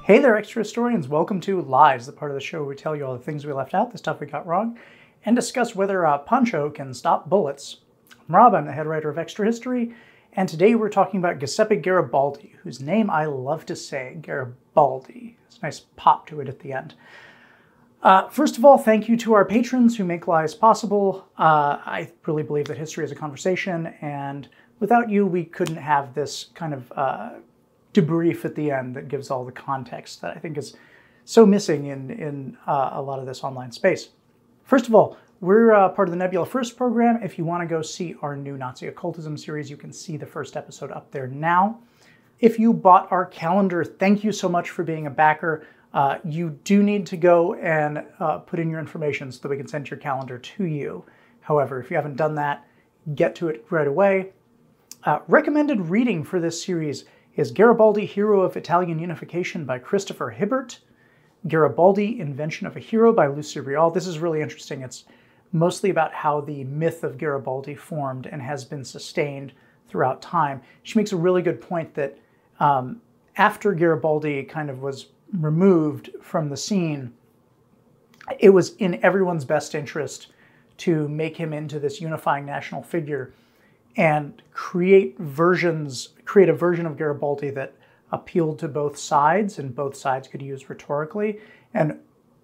Hey there, extra historians. Welcome to Lies, the part of the show where we tell you all the things we left out, the stuff we got wrong, and discuss whether Pancho can stop bullets. I'm Rob, I'm the head writer of Extra History, and today we're talking about Giuseppe Garibaldi, whose name I love to say, Garibaldi. It's a nice pop to it at the end. First of all, thank you to our patrons who make Lies possible. I really believe that history is a conversation, and without you, we couldn't have this kind of debrief at the end that gives all the context that I think is so missing in a lot of this online space. First of all, we're part of the Nebula First program. If you want to go see our new Nazi occultism series, you can see the first episode up there now. If you bought our calendar, thank you so much for being a backer. You do need to go and put in your information so that we can send your calendar to you. However, if you haven't done that, get to it right away. Recommended reading for this series is Garibaldi, Hero of Italian Unification by Christopher Hibbert, Garibaldi, Invention of a Hero by Lucy Rial. This is really interesting. It's mostly about how the myth of Garibaldi formed and has been sustained throughout time. She makes a really good point that after Garibaldi kind of was removed from the scene, it was in everyone's best interest to make him into this unifying national figure and create a version of Garibaldi that appealed to both sides and both sides could use rhetorically. And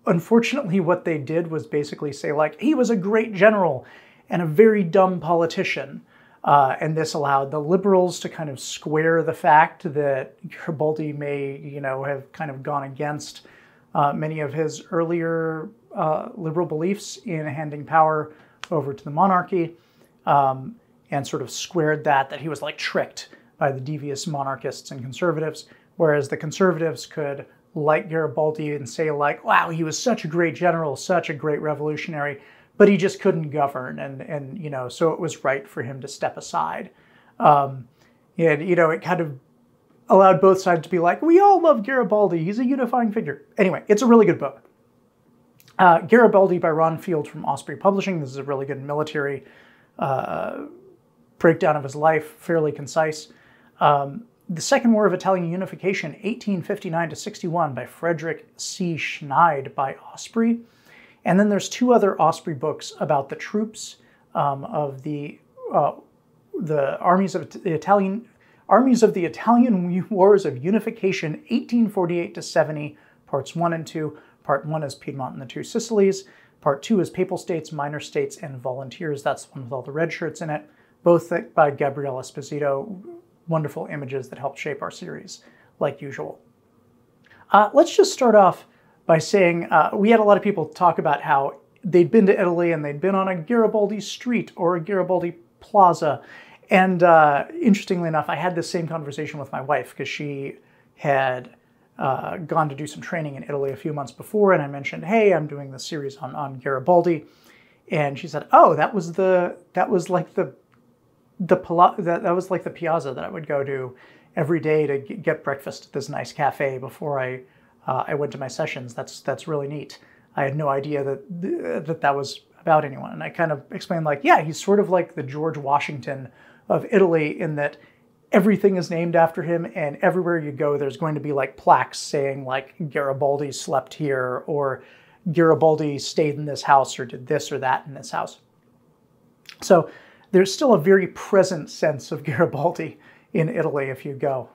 unfortunately, what they did was basically say, like, he was a great general and a very dumb politician. And this allowed the liberals to kind of square the fact that Garibaldi may, have kind of gone against many of his earlier liberal beliefs in handing power over to the monarchy. And sort of squared that he was like tricked by the devious monarchists and conservatives, whereas the conservatives could like Garibaldi and say like, wow, he was such a great general, such a great revolutionary, but he just couldn't govern, and so it was right for him to step aside. It kind of allowed both sides to be like, we all love Garibaldi, he's a unifying figure. Anyway, it's a really good book. Garibaldi by Ron Field from Osprey Publishing. This is a really good military breakdown of his life, fairly concise. The Second War of Italian Unification, 1859 to 61 by Frederick C. Schneid by Osprey. And then there's two other Osprey books about the troops of the armies of the Italian Wars of Unification, 1848 to 70, parts 1 and 2. Part 1 is Piedmont and the Two Sicilies. Part 2 is Papal States, Minor States, and Volunteers. That's the one with all the red shirts in it. Both by Gabriele Esposito. Wonderful images that helped shape our series, like usual. Let's just start off by saying we had a lot of people talk about how they'd been to Italy and they'd been on a Garibaldi street or a Garibaldi plaza. And interestingly enough, I had this same conversation with my wife because she had gone to do some training in Italy a few months before, and I mentioned, hey, I'm doing this series on Garibaldi. And she said, oh, that was like the piazza that I would go to every day to get breakfast at this nice cafe before I went to my sessions. That's really neat. I had no idea that was about anyone. And I kind of explained like, yeah, he's sort of like the George Washington of Italy in that everything is named after him, and everywhere you go, there's going to be like plaques saying like Garibaldi slept here, or Garibaldi stayed in this house, or did this or that in this house. So there's still a very present sense of Garibaldi in Italy if you go.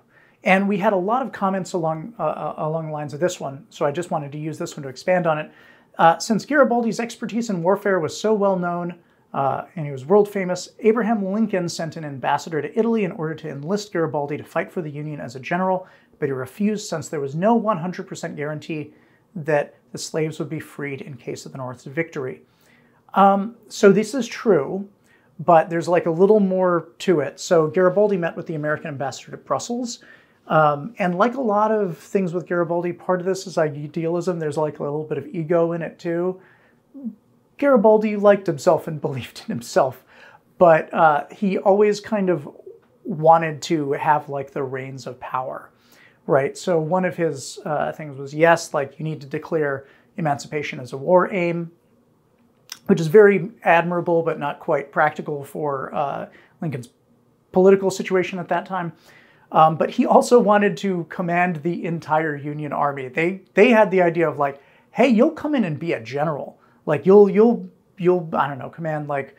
And we had a lot of comments along the lines of this one, so I just wanted to use this one to expand on it. Since Garibaldi's expertise in warfare was so well known, and he was world famous, Abraham Lincoln sent an ambassador to Italy in order to enlist Garibaldi to fight for the Union as a general, but he refused since there was no 100% guarantee that the slaves would be freed in case of the North's victory. So this is true, but there's like a little more to it. So Garibaldi met with the American ambassador to Brussels. And like a lot of things with Garibaldi, part of this is idealism. There's like a little bit of ego in it too. Garibaldi liked himself and believed in himself, but he always kind of wanted to have like the reins of power, right? So one of his things was, yes, like you need to declare emancipation as a war aim, which is very admirable, but not quite practical for Lincoln's political situation at that time. But he also wanted to command the entire Union Army. They had the idea of like, hey, you'll come in and be a general. Like you'll I don't know, command like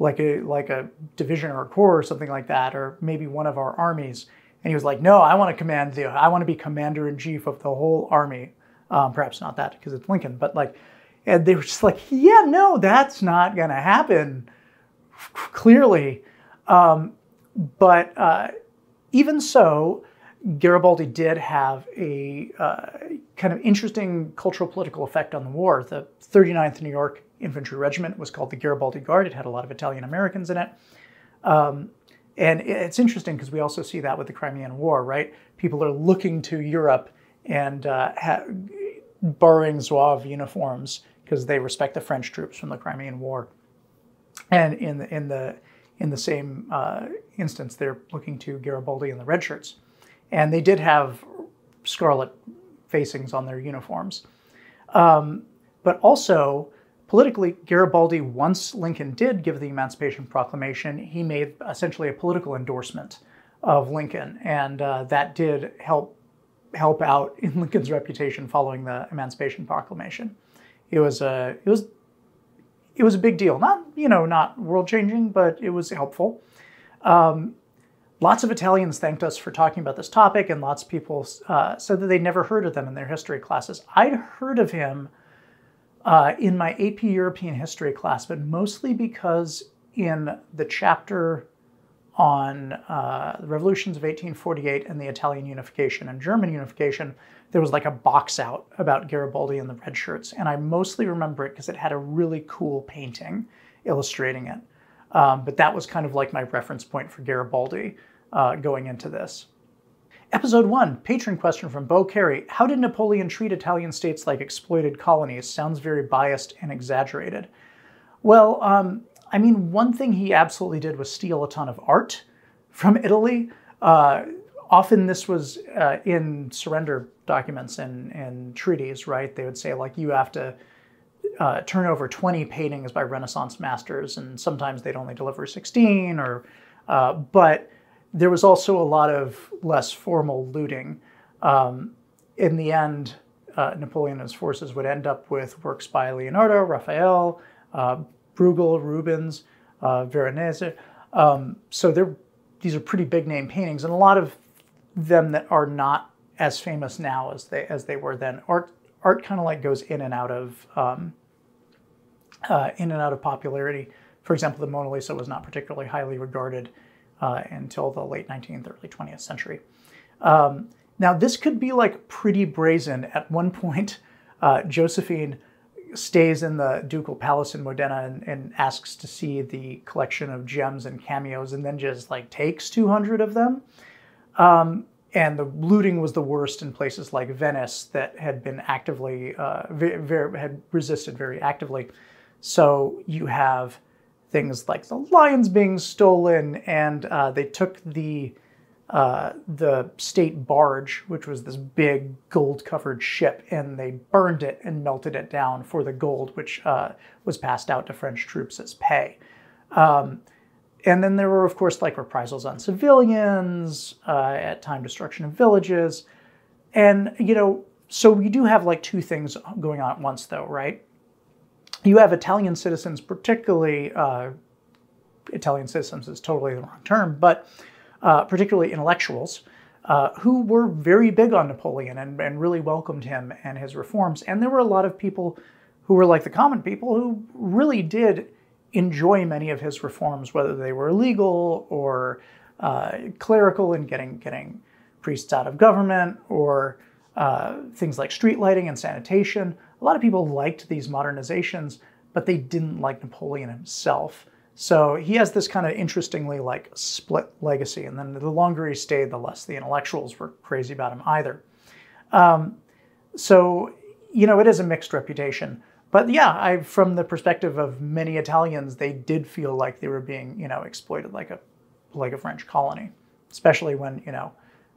a division or a corps or something like that, or maybe one of our armies. And he was like, no, I want to be commander-in-chief of the whole army. Perhaps not that because it's Lincoln, but like, and they were just like, yeah, no, that's not going to happen. Clearly. But even so, Garibaldi did have a kind of interesting cultural political effect on the war. The 39th New York Infantry Regiment was called the Garibaldi Guard. It had a lot of Italian Americans in it. And it's interesting because we also see that with the Crimean War, right? People are looking to Europe and borrowing Zouave uniforms because they respect the French troops from the Crimean War. And in the same instance, they're looking to Garibaldi and the red shirts. And they did have scarlet facings on their uniforms. But also, politically, Garibaldi, once Lincoln did give the Emancipation Proclamation, he made essentially a political endorsement of Lincoln. And that did help out in Lincoln's reputation following the Emancipation Proclamation. It was a big deal. Not world-changing, but it was helpful. Lots of Italians thanked us for talking about this topic, and lots of people said that they'd never heard of them in their history classes. I'd heard of him in my AP European history class, but mostly because in the chapter on the revolutions of 1848 and the Italian unification and German unification, there was like a box out about Garibaldi and the red shirts. And I mostly remember it because it had a really cool painting illustrating it. But that was kind of like my reference point for Garibaldi going into this. Episode 1, patron question from Bo Carey. How did Napoleon treat Italian states like exploited colonies? Sounds very biased and exaggerated. Well, I mean, one thing he absolutely did was steal a ton of art from Italy. Often this was in surrender documents and treaties, right? They would say, like, you have to turn over 20 paintings by Renaissance masters, and sometimes they'd only deliver 16, but there was also a lot of less formal looting. In the end, Napoleon and his forces would end up with works by Leonardo, Raphael, Bruegel, Rubens, Veronese. So these are pretty big name paintings, and a lot of them that are not as famous now as they were then. Art kind of like goes in and out of popularity. For example, the Mona Lisa was not particularly highly regarded until the late 19th, early 20th century. Now, this could be like pretty brazen. At one point, Josephine stays in the ducal palace in Modena and asks to see the collection of gems and cameos, and then just like takes 200 of them. And the looting was the worst in places like Venice that had been actively, had resisted very actively. So you have things like the lions being stolen, and they took the state barge, which was this big gold-covered ship, and they burned it and melted it down for the gold, which was passed out to French troops as pay. And then there were, of course, like reprisals on civilians, at time destruction of villages. And, so we do have like two things going on at once, though, right? You have Italian citizens, particularly, Italian citizens is totally the wrong term, but particularly intellectuals, who were very big on Napoleon and really welcomed him and his reforms. And there were a lot of people who were like the common people who really did enjoy many of his reforms, whether they were illegal or clerical in getting priests out of government, or things like street lighting and sanitation. A lot of people liked these modernizations, but they didn't like Napoleon himself. So he has this kind of interestingly like split legacy, and then the longer he stayed, the less the intellectuals were crazy about him either. So, it is a mixed reputation. But yeah, from the perspective of many Italians, they did feel like they were being, exploited like a French colony, especially when,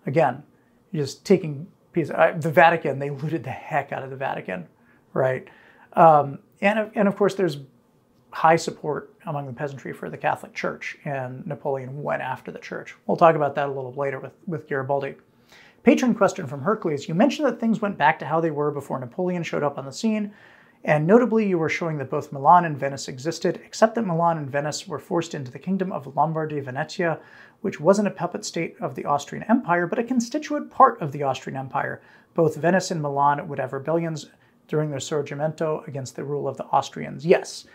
again, you're just taking pieces. The Vatican, they looted the heck out of the Vatican, right? And of course, there's high support among the peasantry for the Catholic Church, and Napoleon went after the church. We'll talk about that a little later with Garibaldi. Patron question from Hercules. You mentioned that things went back to how they were before Napoleon showed up on the scene, and notably you were showing that both Milan and Venice existed, except that Milan and Venice were forced into the kingdom of Lombardy-Venetia, which wasn't a puppet state of the Austrian Empire, but a constituent part of the Austrian Empire. Both Venice and Milan would have rebellions during their Sorgimento against the rule of the Austrians. Yes,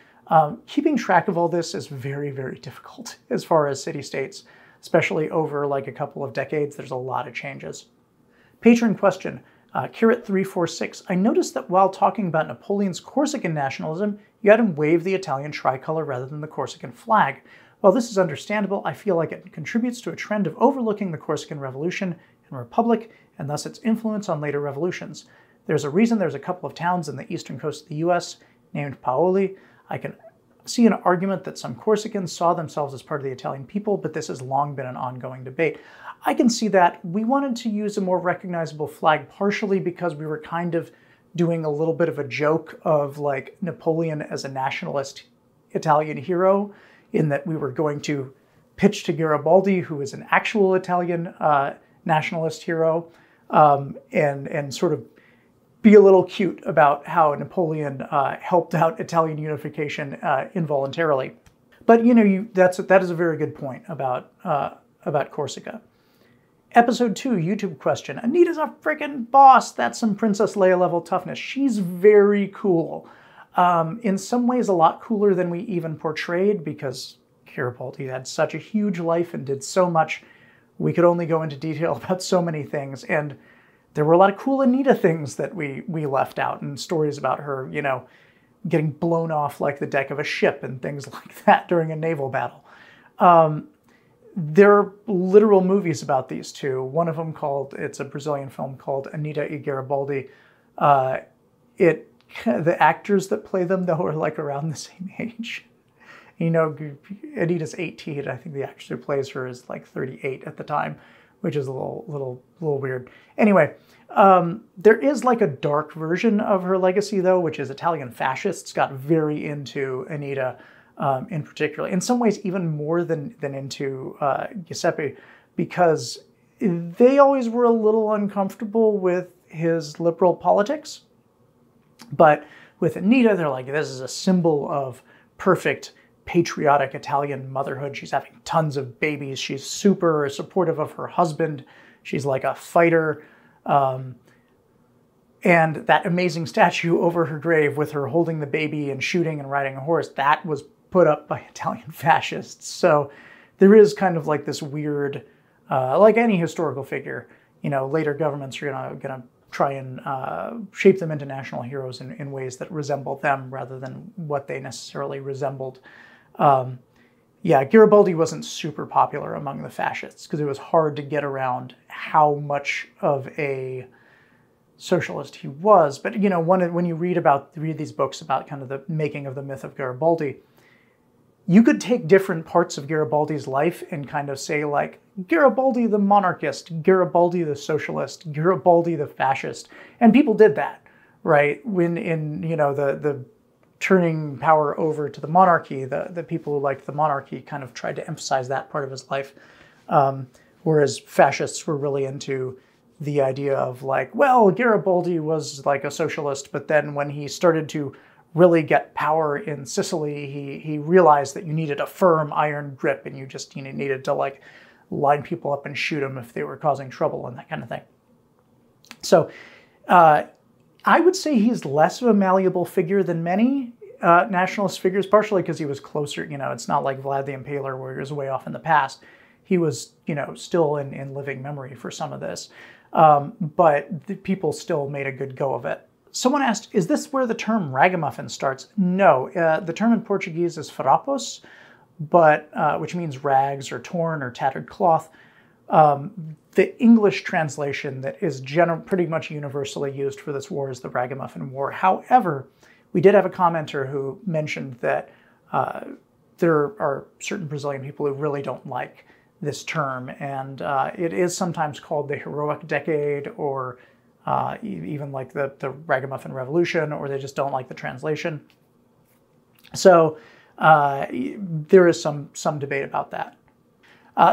keeping track of all this is very, very difficult as far as city-states, especially over like a couple of decades. There's a lot of changes. Patron question, Kirit346. I noticed that while talking about Napoleon's Corsican nationalism, you had him wave the Italian tricolor rather than the Corsican flag. While this is understandable, I feel like it contributes to a trend of overlooking the Corsican Revolution and Republic, and thus its influence on later revolutions. There's a reason there's a couple of towns in the eastern coast of the US named Paoli. I can see an argument that some Corsicans saw themselves as part of the Italian people, but this has long been an ongoing debate. I can see that. We wanted to use a more recognizable flag partially because we were kind of doing a little bit of a joke of like Napoleon as a nationalist Italian hero, in that we were going to pitch to Garibaldi, who is an actual Italian nationalist hero, and sort of be a little cute about how Napoleon helped out Italian unification involuntarily. But you know, that is a very good point about Corsica. Episode 2, YouTube question. Anita's a freaking boss. That's some Princess Leia level toughness. She's very cool. In some ways a lot cooler than we even portrayed, because Garibaldi had such a huge life and did so much. We could only go into detail about so many things, and there were a lot of cool Anita things that we left out, and stories about her, you know, getting blown off like the deck of a ship and things like that during a naval battle. There are literal movies about these two. One of them it's a Brazilian film called Anita e Garibaldi. The actors that play them, though, are like around the same age. You know, Anita's 18. I think the actor who plays her is like 38 at the time, which is a little weird. Anyway, there is like a dark version of her legacy, though, which is Italian fascists got very into Anita in particular. In some ways, even more than into Giuseppe, because they always were a little uncomfortable with his liberal politics. But with Anita, they're like, this is a symbol of perfect patriotic Italian motherhood. She's having tons of babies. She's super supportive of her husband. She's like a fighter. And that amazing statue over her grave with her holding the baby and shooting and riding a horse, that was put up by Italian fascists. So there is kind of like this weird, like any historical figure, you know, later governments are gonna try and shape them into national heroes in ways that resemble them rather than what they necessarily resembled. Yeah, Garibaldi wasn't super popular among the fascists because it was hard to get around how much of a socialist he was. But, you know, when you read these books about kind of the making of the myth of Garibaldi, you could take different parts of Garibaldi's life and kind of say, like, Garibaldi the monarchist, Garibaldi the socialist, Garibaldi the fascist. And people did that, right? When in, you know, the turning power over to the monarchy, the people who liked the monarchy kind of tried to emphasize that part of his life. Whereas fascists were really into the idea of like, well, Garibaldi was like a socialist, but then when he started to really get power in Sicily, he realized that you needed a firm iron grip and you needed to like line people up and shoot them if they were causing trouble and that kind of thing. So I would say he's less of a malleable figure than many nationalist figures, partially because he was closer. You know, it's not like Vlad the Impaler where he was way off in the past. He was, you know, still in living memory for some of this. But the people still made a good go of it. Someone asked, is this where the term ragamuffin starts? No, the term in Portuguese is farrapos, but which means rags or torn or tattered cloth. The English translation that is pretty much universally used for this war is the Ragamuffin War. However, we did have a commenter who mentioned that there are certain Brazilian people who really don't like this term, and it is sometimes called the Heroic Decade, or even like the Ragamuffin Revolution, or they just don't like the translation. So There is some debate about that.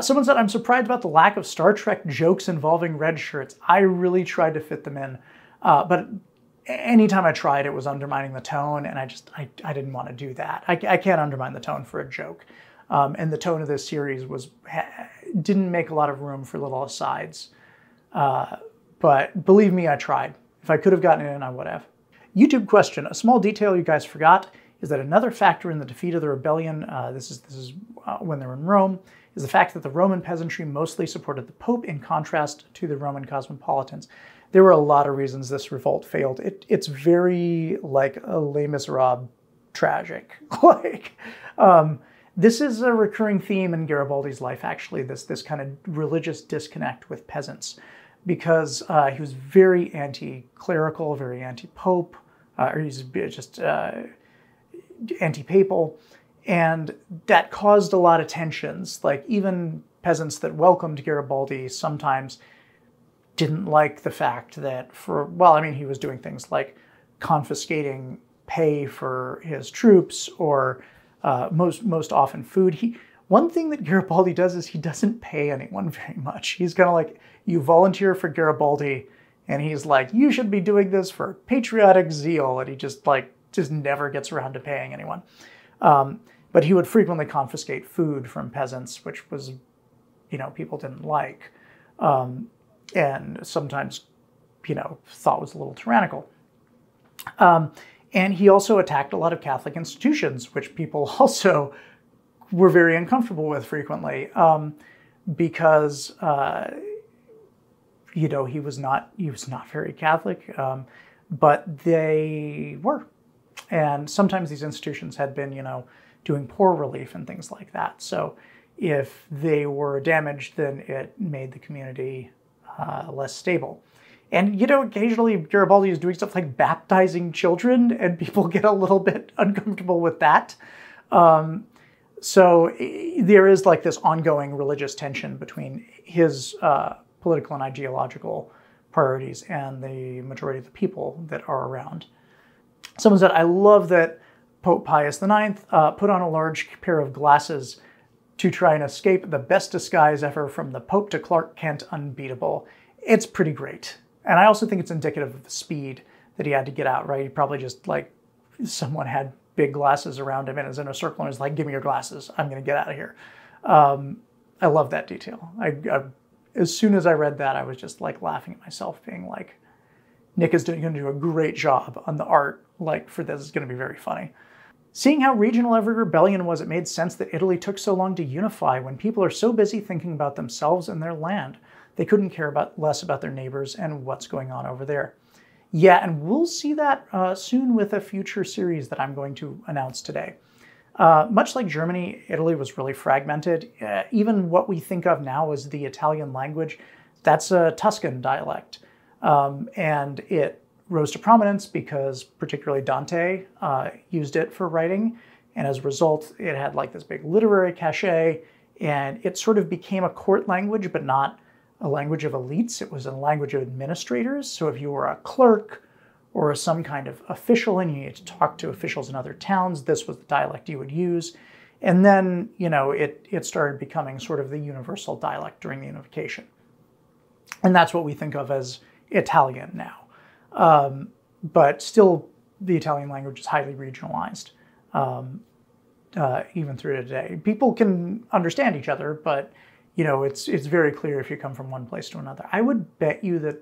Someone said, I'm surprised about the lack of Star Trek jokes involving red shirts. I really tried to fit them in, but anytime I tried, it was undermining the tone, and I didn't want to do that. I can't undermine the tone for a joke. And the tone of this series didn't make a lot of room for little asides. But believe me, I tried. If I could have gotten it in, I would have. YouTube question. A small detail you guys forgot is that another factor in the defeat of the rebellion, this is when they're in Rome, is the fact that the Roman peasantry mostly supported the Pope in contrast to the Roman cosmopolitans. There were a lot of reasons this revolt failed. It's very like a Les Miserables tragic. This is a recurring theme in Garibaldi's life, actually, this kind of religious disconnect with peasants, because he was very anti-clerical, very anti-pope, or he's just anti-papal. And that caused a lot of tensions. Like, even peasants that welcomed Garibaldi sometimes didn't like the fact that he was doing things like confiscating pay for his troops, or most often food. One thing that Garibaldi does is he doesn't pay anyone very much. He's kind of like, you volunteer for Garibaldi, and he's like, you should be doing this for patriotic zeal, and he just never gets around to paying anyone. But he would frequently confiscate food from peasants, which was, people didn't like, and sometimes, thought was a little tyrannical. And he also attacked a lot of Catholic institutions, which people also were very uncomfortable with frequently, because he was not very Catholic, but they were, and sometimes these institutions had been doing poor relief and things like that. So if they were damaged, then it made the community less stable. And, occasionally Garibaldi is doing stuff like baptizing children, and people get a little bit uncomfortable with that. So there is like this ongoing religious tension between his political and ideological priorities and the majority of the people that are around. Someone said, I love that Pope Pius IX put on a large pair of glasses to try and escape the best disguise ever, from the Pope to Clark Kent unbeatable. It's pretty great. And I also think it's indicative of the speed that he had to get out, right? He probably just, someone had big glasses around him and is in a circle and is like, give me your glasses. I'm going to get out of here. I love that detail. As soon as I read that, I was just laughing at myself, being like, Nick is going to do a great job on the art. For this is going to be very funny. Seeing how regional every rebellion was, it made sense that Italy took so long to unify when people are so busy thinking about themselves and their land. They couldn't care less about their neighbors and what's going on over there. Yeah, and we'll see that soon with a future series that I'm going to announce today. Much like Germany, Italy was really fragmented. Even what we think of now as the Italian language, that's a Tuscan dialect. And it rose to prominence because particularly Dante used it for writing. And as a result, it had this big literary cachet, and it sort of became a court language, but not a language of elites. It was a language of administrators. So if you were a clerk or some kind of official and you needed to talk to officials in other towns, this was the dialect you would use. And then, it started becoming sort of the universal dialect during the unification. And that's what we think of as Italian now. But still, the Italian language is highly regionalized, even through today. People can understand each other, but it's very clear if you come from one place to another. I would bet you that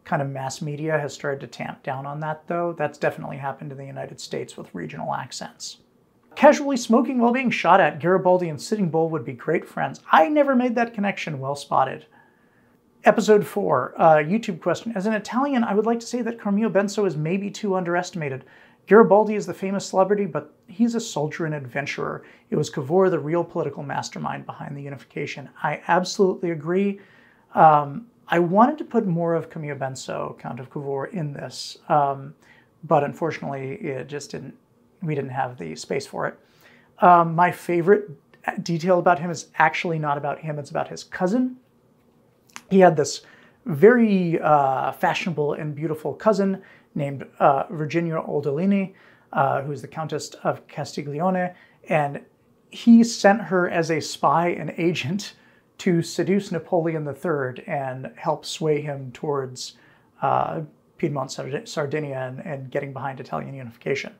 kind of mass media has started to tamp down on that, though. That's definitely happened in the United States with regional accents. Casually smoking while being shot at, Garibaldi and Sitting Bull would be great friends. I never made that connection. Well spotted. Episode 4, YouTube question. As an Italian, I would like to say that Carmio Benso is maybe too underestimated. Garibaldi is the famous celebrity, but he's a soldier and adventurer. It was Cavour, the real political mastermind behind the unification. I absolutely agree. I wanted to put more of Camillo Benso, Count of Cavour, in this, but unfortunately, we didn't have the space for it. My favorite detail about him is actually not about him, it's about his cousin. He had this very fashionable and beautiful cousin named Virginia Oldolini, who's the Countess of Castiglione, and he sent her as a spy and agent to seduce Napoleon III and help sway him towards Piedmont, Sardinia, and getting behind Italian unification.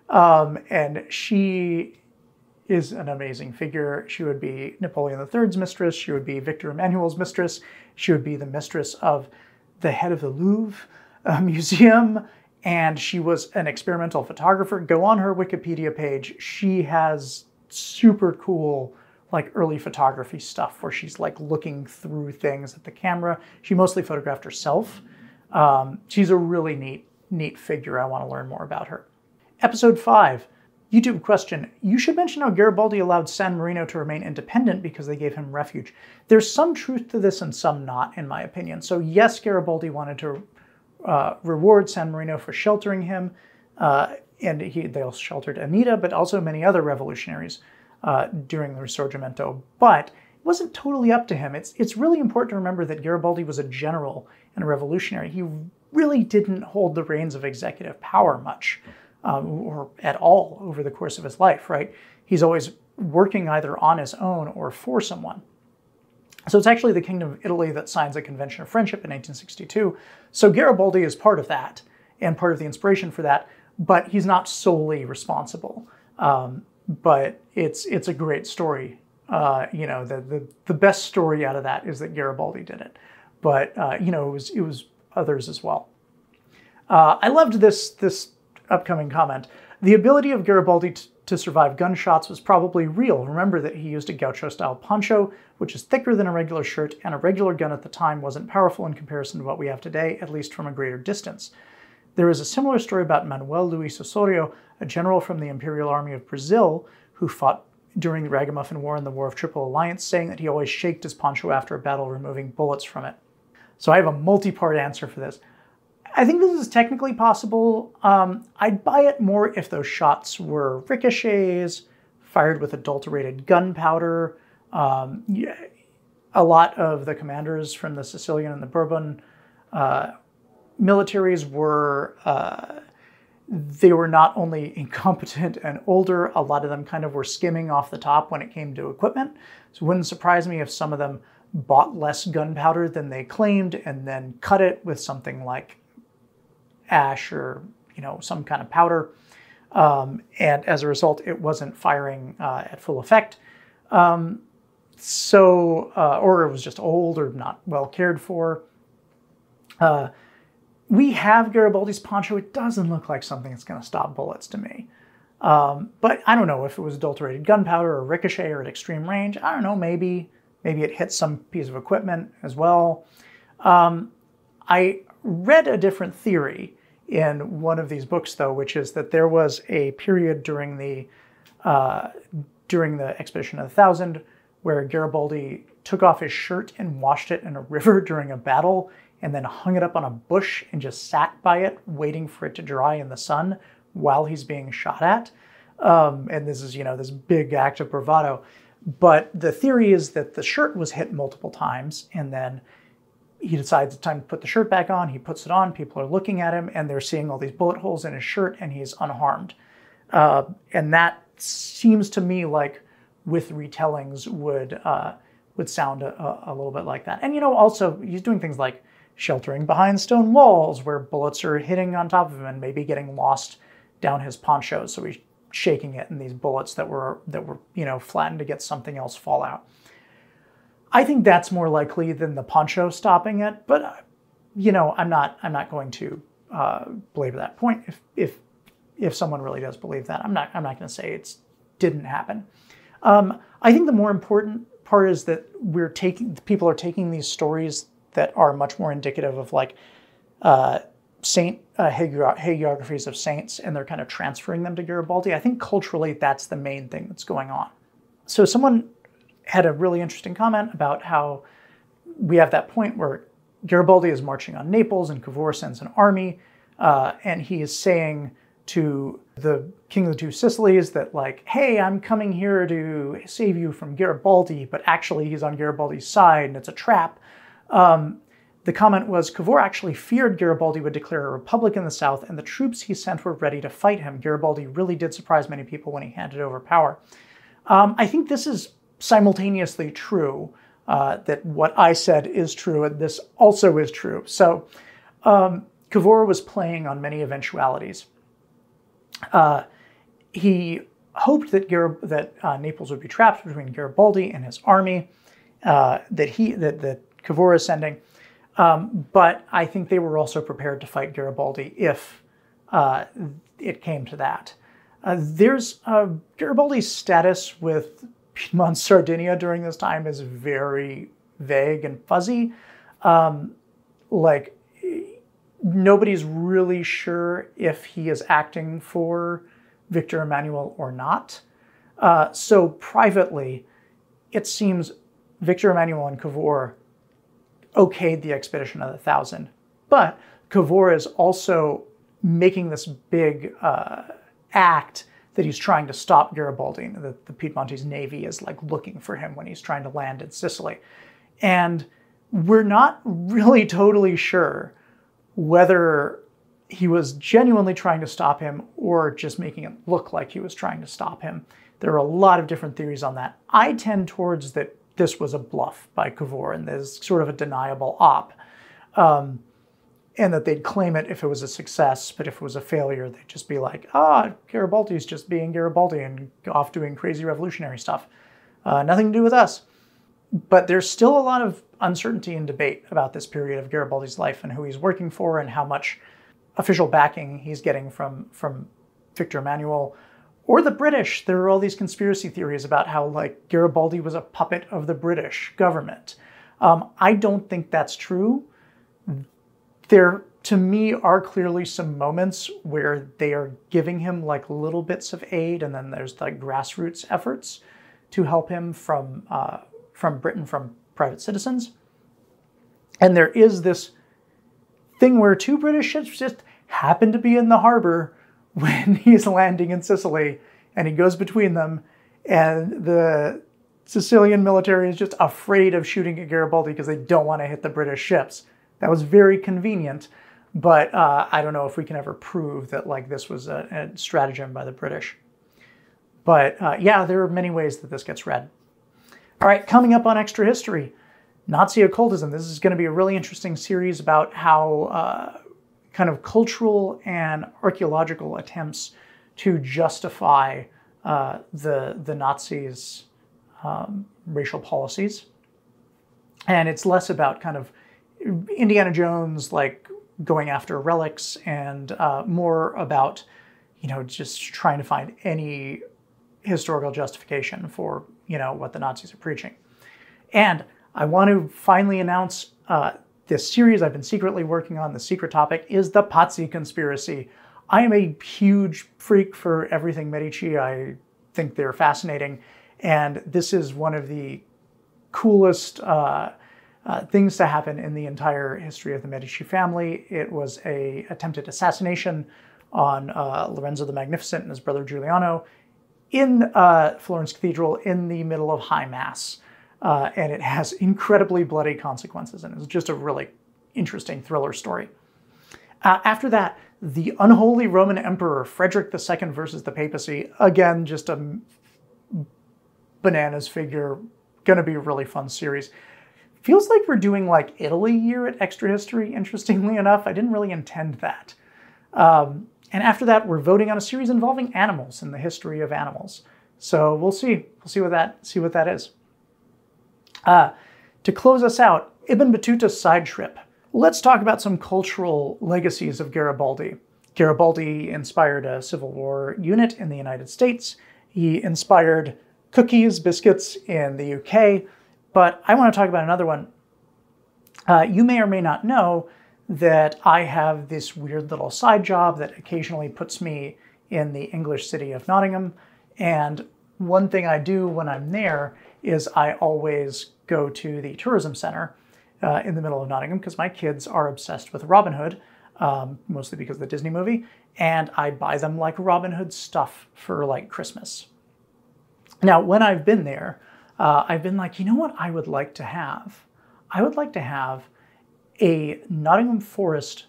And she is an amazing figure. She would be Napoleon III's mistress. She would be Victor Emmanuel's mistress. She would be the mistress of the head of the Louvre Museum. And she was an experimental photographer. Go on her Wikipedia page. She has super cool, like, early photography stuff where she's like looking through things at the camera. She mostly photographed herself. She's a really neat figure. I want to learn more about her. Episode 5. YouTube question. You should mention how Garibaldi allowed San Marino to remain independent because they gave him refuge. There's some truth to this and some not, in my opinion. So yes, Garibaldi wanted to reward San Marino for sheltering him, and they also sheltered Anita, but also many other revolutionaries during the Risorgimento. But it wasn't totally up to him. It's really important to remember that Garibaldi was a general and a revolutionary. He really didn't hold the reins of executive power much. Or at all over the course of his life, right? He's always working either on his own or for someone. So it's actually the Kingdom of Italy that signs a Convention of Friendship in 1862. So Garibaldi is part of that and part of the inspiration for that, but he's not solely responsible. But it's a great story. You know, the best story out of that is that Garibaldi did it. But you know, it was others as well. I loved this upcoming comment. The ability of Garibaldi to survive gunshots was probably real. Remember that he used a gaucho-style poncho, which is thicker than a regular shirt, and a regular gun at the time wasn't powerful in comparison to what we have today, at least from a greater distance. There is a similar story about Manuel Luis Osorio, a general from the Imperial Army of Brazil, who fought during the Ragamuffin War and the War of Triple Alliance, saying that he always shaked his poncho after a battle, removing bullets from it. So I have a multi-part answer for this. I think this is technically possible. I'd buy it more if those shots were ricochets, fired with adulterated gunpowder. A lot of the commanders from the Sicilian and the Bourbon militaries were, they were not only incompetent and older, a lot of them kind of were skimming off the top when it came to equipment. So it wouldn't surprise me if some of them bought less gunpowder than they claimed and then cut it with something like ash or, you know, some kind of powder. And as a result, it wasn't firing at full effect. Or it was just old or not well cared for. We have Garibaldi's poncho. It doesn't look like something that's going to stop bullets to me. But I don't know if it was adulterated gunpowder or ricochet or at extreme range. I don't know, maybe it hit some piece of equipment as well. I read a different theory in one of these books, though, which is that there was a period during the Expedition of the Thousand where Garibaldi took off his shirt and washed it in a river during a battle and then hung it up on a bush and just sat by it waiting for it to dry in the sun while he's being shot at. And this is, you know, this big act of bravado. But the theory is that the shirt was hit multiple times and then he decides it's time to put the shirt back on. He puts it on. People are looking at him and they're seeing all these bullet holes in his shirt and he's unharmed. And that seems to me like with retellings would sound a little bit like that. And, you know, also he's doing things like sheltering behind stone walls where bullets are hitting on top of him and maybe getting lost down his poncho. So he's shaking it and these bullets that were, you know, flattened to get something else fall out. I think that's more likely than the poncho stopping it, but you know, I'm not going to belabor that point. If someone really does believe that, I'm not going to say it didn't happen. I think the more important part is that people are taking these stories that are much more indicative of like hagiographies of saints, and they're kind of transferring them to Garibaldi. I think culturally that's the main thing that's going on. So someone had a really interesting comment about how we have that point where Garibaldi is marching on Naples and Cavour sends an army, and he is saying to the King of the Two Sicilies that like, hey, I'm coming here to save you from Garibaldi, but actually he's on Garibaldi's side and it's a trap. The comment was, Cavour actually feared Garibaldi would declare a republic in the South, and the troops he sent were ready to fight him. Garibaldi really did surprise many people when he handed over power. I think this is simultaneously true, that what I said is true, and this also is true. So Cavour was playing on many eventualities. He hoped that Naples would be trapped between Garibaldi and his army that Cavour is sending. But I think they were also prepared to fight Garibaldi if it came to that. There's Garibaldi's status with Piedmont Sardinia during this time is very vague and fuzzy. Like, nobody's really sure if he is acting for Victor Emmanuel or not. So privately, it seems Victor Emmanuel and Cavour okayed the expedition of the 1,000. But Cavour is also making this big act that he's trying to stop Garibaldi. The Piedmontese navy is like looking for him when he's trying to land in Sicily. And we're not really totally sure whether he was genuinely trying to stop him or just making it look like he was trying to stop him. There are a lot of different theories on that. I tend towards that this was a bluff by Cavour and there's sort of a deniable op. And that they'd claim it if it was a success, but if it was a failure, they'd just be like, Garibaldi's just being Garibaldi and off doing crazy revolutionary stuff. Nothing to do with us. But there's still a lot of uncertainty and debate about this period of Garibaldi's life and who he's working for and how much official backing he's getting from Victor Emmanuel or the British. There are all these conspiracy theories about how, like, Garibaldi was a puppet of the British government. I don't think that's true. There, to me, are clearly some moments where they are giving him like little bits of aid, and then there's like grassroots efforts to help him from Britain, from private citizens. And there is this thing where two British ships just happen to be in the harbor when he's landing in Sicily, and he goes between them, and the Sicilian military is just afraid of shooting at Garibaldi because they don't want to hit the British ships. That was very convenient, but I don't know if we can ever prove that like this was a stratagem by the British. But yeah, there are many ways that this gets read. All right, coming up on Extra History, Nazi occultism. This is going to be a really interesting series about how kind of cultural and archaeological attempts to justify the Nazis' racial policies. And it's less about kind of Indiana Jones, like going after relics, and more about, you know, just trying to find any historical justification for, you know, what the Nazis are preaching. And I want to finally announce this series I've been secretly working on. The secret topic is the Pazzi conspiracy. I am a huge freak for everything Medici. I think they're fascinating. And this is one of the coolest things to happen in the entire history of the Medici family. It was an attempted assassination on Lorenzo the Magnificent and his brother Giuliano in Florence Cathedral in the middle of High Mass. And it has incredibly bloody consequences, and it's just a really interesting thriller story. After that, the unholy Roman Emperor Frederick II versus the papacy. Again, just a bananas figure. Gonna be a really fun series. Feels like we're doing like Italy here at Extra History, interestingly enough. I didn't really intend that. And after that, we're voting on a series involving animals and the history of animals. So we'll see. We'll see what that is. To close us out, Ibn Battuta's side trip. Let's talk about some cultural legacies of Garibaldi. Garibaldi inspired a Civil War unit in the United States. He inspired cookies, biscuits in the UK. But I want to talk about another one. You may or may not know that I have this weird little side job that occasionally puts me in the English city of Nottingham. And one thing I do when I'm there is I always go to the tourism center in the middle of Nottingham because my kids are obsessed with Robin Hood, mostly because of the Disney movie, and I buy them like Robin Hood stuff for like Christmas. Now, when I've been there, I've been like, you know what I would like to have? I would like to have a Nottingham Forest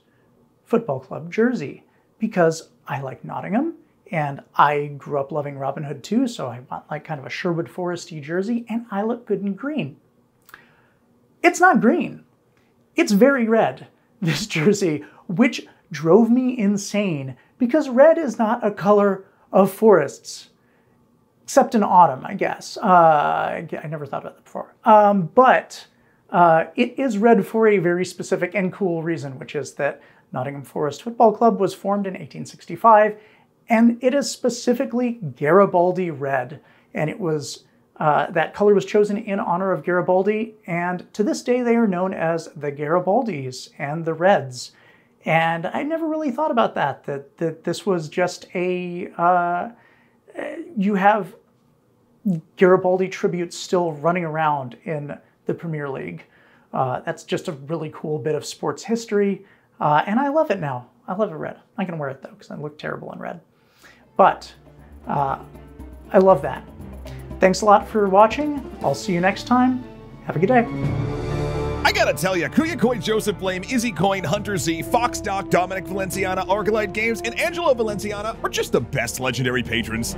Football Club jersey because I like Nottingham and I grew up loving Robin Hood too, so I want like kind of a Sherwood Foresty jersey, and I look good in green. It's not green. It's very red, this jersey, which drove me insane because red is not a color of forests, except in autumn, I guess. I never thought about that before. But it is red for a very specific and cool reason, which is that Nottingham Forest Football Club was formed in 1865, and it is specifically Garibaldi red. And it was that color was chosen in honor of Garibaldi, and to this day they are known as the Garibaldis and the Reds. And I never really thought about that this was just a, you have Garibaldi tributes still running around in the Premier League. That's just a really cool bit of sports history, and I love it now. I love it red. I'm not gonna wear it though, because I look terrible in red. But I love that. Thanks a lot for watching. I'll see you next time. Have a good day. I gotta tell ya, Kuya Coin, Joseph Blame, Izzy Coin, Hunter Z, Fox Doc, Dominic Valenciana, Argalite Games, and Angelo Valenciana are just the best legendary patrons.